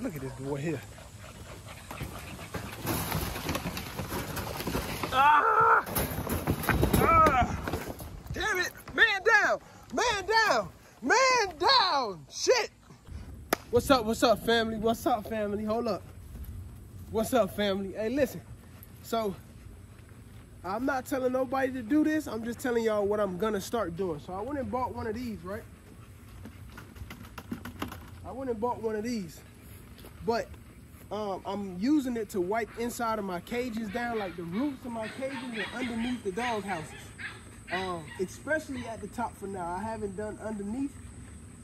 Look at this boy here. Ah! Ah! Damn it! Man down! Man down! Man down! Shit! What's up? What's up, family? What's up, family? Hold up. What's up, family? Hey, listen. So, I'm not telling nobody to do this. I'm just telling y'all what I'm gonna start doing. So I went and bought one of these, right? I went and bought one of these. But I'm using it to wipe inside of my cages down, like the roofs of my cages and underneath the dog houses. Especially at the top for now. I haven't done underneath.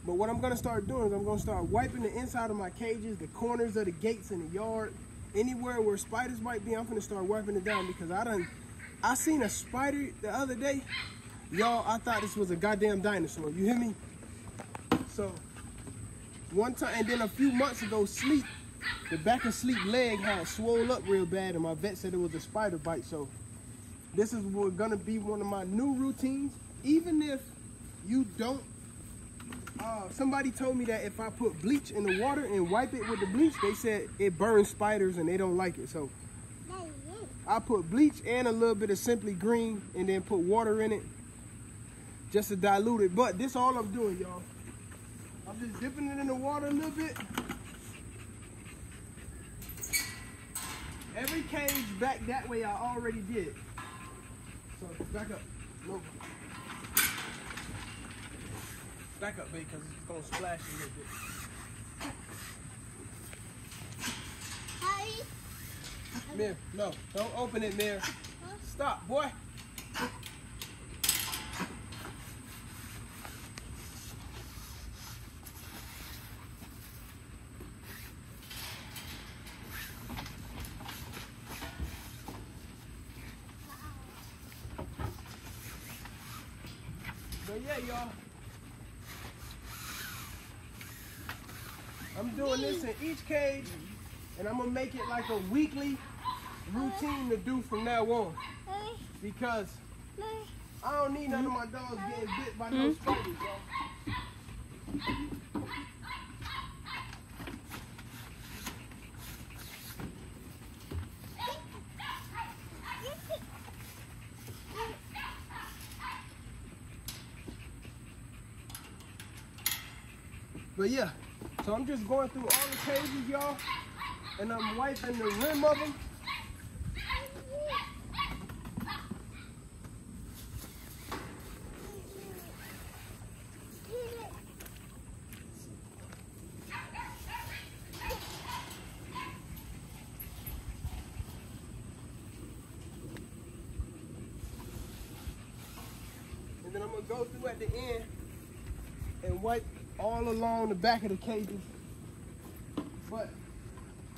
But what I'm gonna start doing is I'm gonna start wiping the inside of my cages, the corners of the gates in the yard, anywhere where spiders might be. I'm gonna start wiping it down because I seen a spider the other day. Y'all, I thought this was a goddamn dinosaur. You hear me? So one time, and then a few months ago, Sleep, the back of Sleep leg had swole up real bad, and my vet said it was a spider bite. So this is gonna be one of my new routines. Even if you don't, somebody told me that if I put bleach in the water and wipe it with the bleach, they said it burns spiders and they don't like it. So I put bleach and a little bit of Simply Green and then put water in it just to dilute it. But this all I'm doing, y'all. I'm just dipping it in the water a little bit. Every cage back that way I already did. So back up. No. Back up, babe, because it's going to splash a little bit. Hi. Mir, no, don't open it, Mir. Huh? Stop, boy. But yeah, y'all. I'm doing this in each cage, and I'm gonna make it like a weekly routine to do from now on. Because I don't need none of my dogs getting bit by no spiders, y'all. But yeah, so I'm just going through all the cages, y'all, and I'm wiping the rim of them. And then I'm gonna go through at the end and wipe all along the back of the cages. But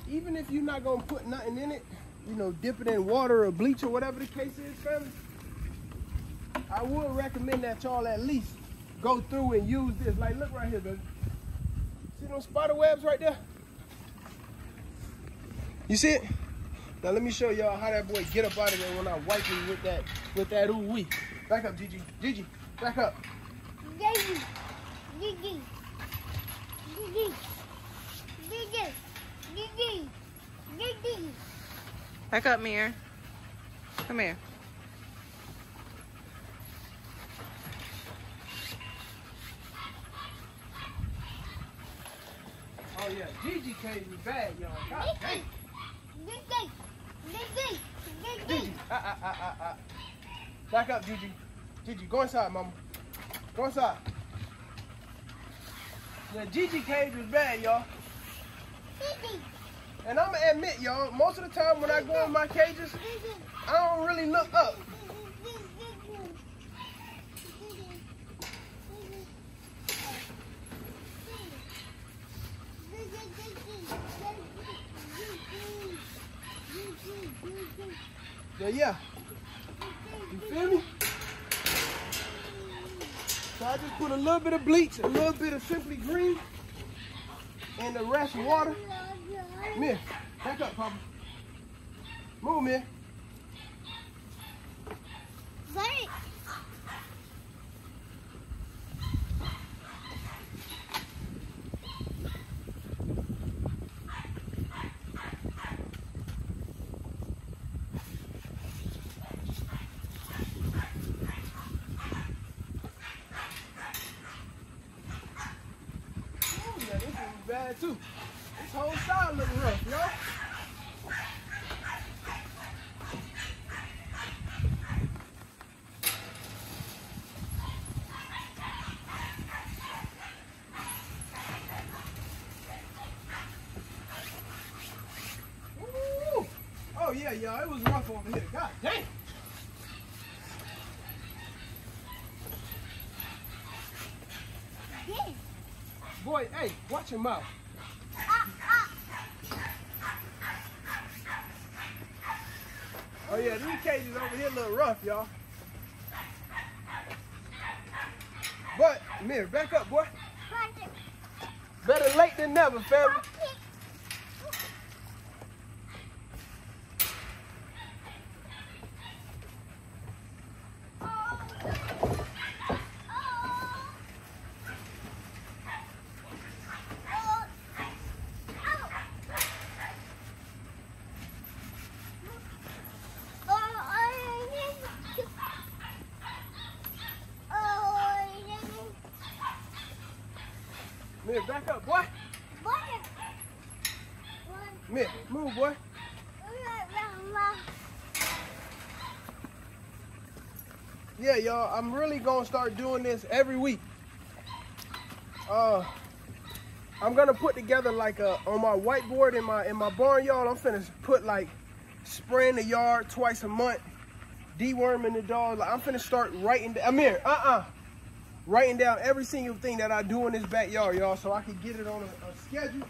even if you're not gonna put nothing in it, you know, dip it in water or bleach or whatever the case is, family, I would recommend that y'all at least go through and use this. Like, look right here, baby. See those spider webs right there? You see it? Now let me show y'all how that boy get up out of there when I wipe him with that ooh-wee. Back up, Gigi. Gigi, back up. Gigi. Gigi. Gigi. Gigi. Gigi. Gigi. Back up, Mir. Come here. Oh yeah, Gigi cage is bad, y'all. God dang. Gigi. Gigi. Gigi. Back up, Gigi. Gigi, go inside, mama. Go inside. Yeah, Gigi cage was bad, y'all. Gigi. And I'm gonna admit, y'all, most of the time when I go in my cages, I don't really look up. But yeah, you feel me? So I just put a little bit of bleach, a little bit of Simply Green, and the rest water. Mir, back up, Papa. Move, Mir. Sorry. bad too. This whole side looking rough, y'all. Oh yeah, y'all, it was rough over here. God damn. Yes. Boy, hey, watch your mouth. Oh yeah, these cages over here look rough, y'all. But, Mir, back up, boy. Better late than never, family. Mir, back up, boy. Mir, move, boy. Yeah, y'all, I'm really gonna start doing this every week. I'm gonna put together like on my whiteboard in my barnyard. I'm finna put like spraying the yard twice a month, deworming the dog. Like, I'm finna start writing. Amir, writing down every single thing that I do in this backyard, y'all, so I can get it on a schedule.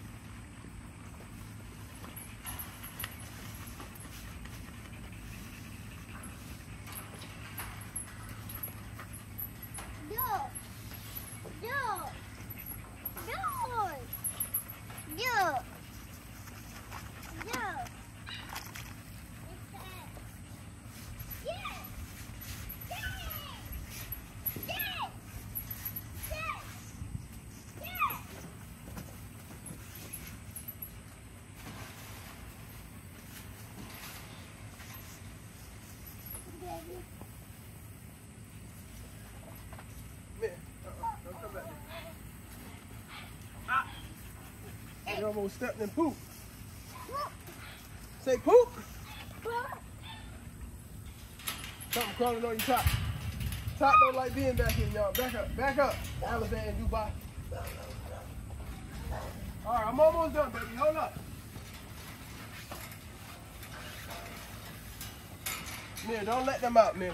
Don't come back here. You almost stepped in poop. Say poop. Something crawling on your top. Top don't like being back here, y'all. Back up, back up. Alabama and Dubai. All right, I'm almost done, baby. Hold up. Man, don't let them out, man.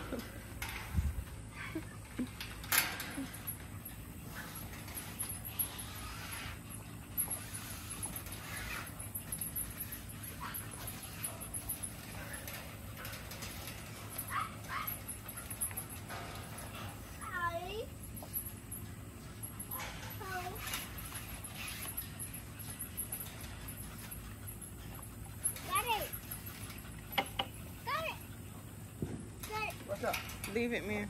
Leave it, man.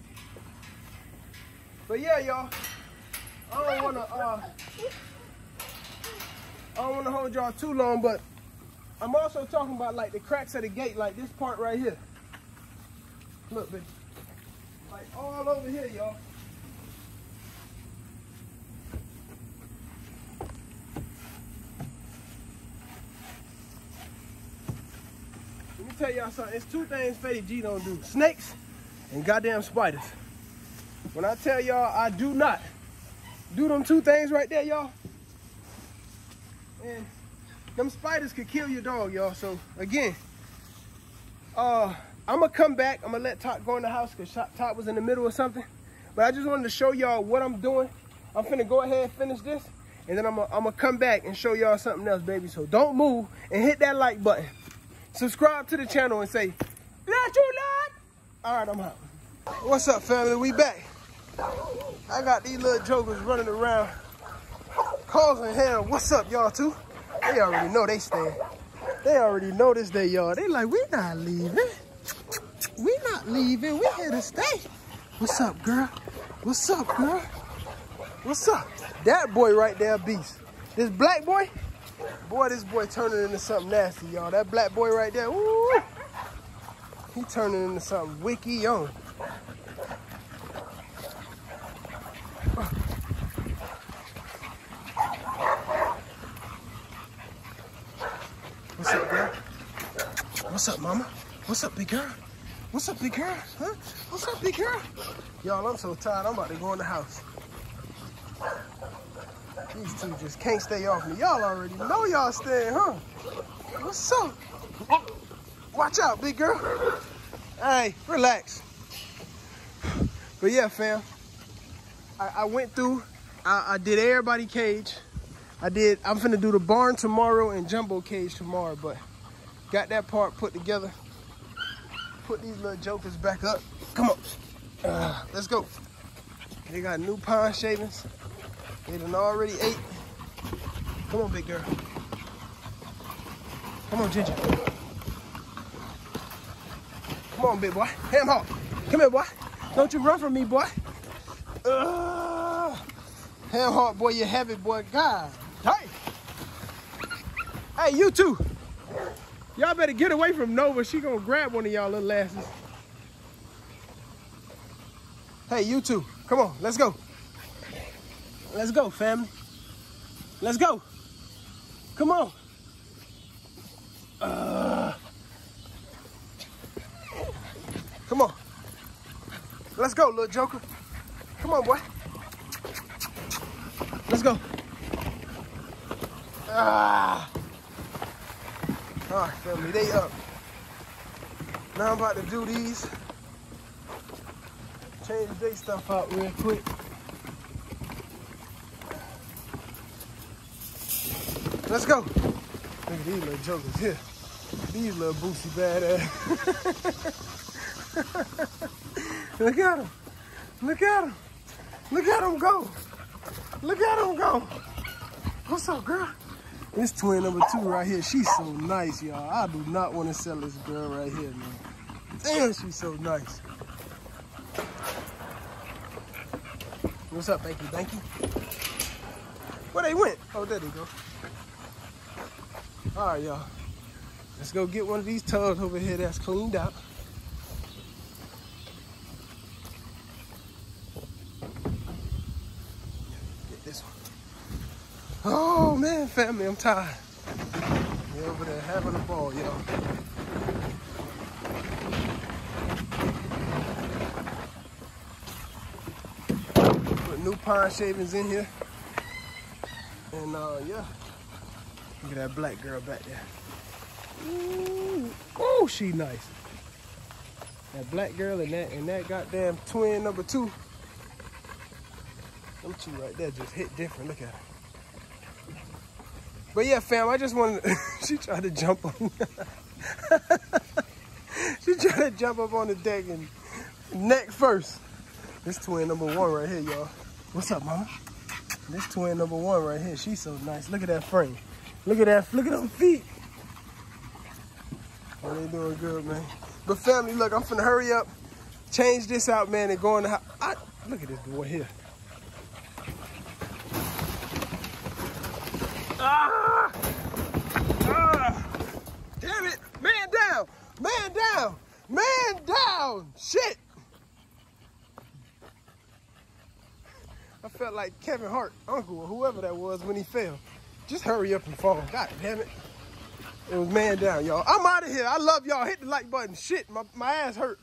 But yeah, y'all, I don't wanna hold y'all too long, but I'm also talking about like the cracks of the gate, like this part right here. Look, baby. Like all over here, y'all. Let me tell y'all something. It's two things Fetty G don't do: snakes and goddamn spiders. When I tell y'all I do not do them two things right there, y'all, and them spiders could kill your dog, y'all. So again, I'm gonna come back. I'm gonna let Tot go in the house because Tot was in the middle of something. But I just wanted to show y'all what I'm doing. I'm finna go ahead and finish this, and then I'm gonna come back and show y'all something else, baby. So don't move and hit that like button. Subscribe to the channel and say, "Let you like." All right, I'm out. What's up, family? We back. I got these little jokers running around causing hell. What's up, y'all, too? They already know they stand. They already know this day, y'all. They like, we not leaving. We not leaving. We here to stay. What's up, girl? What's up, girl? What's up? That boy right there, beast. This black boy, this boy turning into something nasty, y'all. That black boy right there, woo, he turning into something wicked on. What's up, girl? What's up, mama? What's up, big girl? What's up, big girl? Huh? What's up, big girl? Y'all, I'm so tired. I'm about to go in the house. These two just can't stay off me. Y'all already know y'all staying, huh? What's up? Watch out, big girl. Hey, relax. But yeah, fam. I went through. I did everybody cage. I'm finna do the barn tomorrow and jumbo cage tomorrow, but got that part put together. Put these little jokers back up. Come on. Let's go. They got new pond shavings. They done already ate. Come on, big girl. Come on, Ginger. Come on, big boy. Ham hog. Come here, boy. Don't you run from me, boy. Ham hog, boy, you have it, boy. God. Hey. Hey, you two. Y'all better get away from Nova. She gonna grab one of y'all little asses. Hey, you two. Come on, let's go. Let's go, family. Let's go. Come on. Come on. Let's go, little joker. Come on, boy. Let's go. All right, family, they up. Now I'm about to do these. Change their stuff out real quick. Let's go. Look at these little jokers here. These little boosie badass. Look at them. Look at them. Look at them go. Look at them go. What's up, girl? This twin number 2 right here. She's so nice, y'all. I do not want to sell this girl right here, man. Damn, she's so nice. What's up, Banky Banky? Where they went? Oh, there they go. All right, y'all. Let's go get one of these tubs over here that's cleaned out. Get this one. Oh, man, family, I'm tired. They're over there having a ball, y'all. Put new pond shavings in here. And, yeah. Look at that black girl back there. Ooh, oh, she nice. That black girl and that goddamn twin number 2. Them two right there just hit different. Look at her. But yeah, fam, I just wanted to, she tried to jump on. She tried to jump up on the deck and neck first. This twin number 1 right here, y'all. What's up, mama? This twin number 1 right here. She's so nice. Look at that frame. Look at that. Look at them feet. Oh, they doing good, man. But family, look, I'm finna hurry up, change this out, man, and go in the house. Look at this boy here. Damn it. Man down. Man down. Man down. Shit. I felt like Kevin Hart, uncle, or whoever that was when he fell. Just hurry up and fall. God damn it. It was man down, y'all. I'm out of here. I love y'all. Hit the like button. Shit, my ass hurt.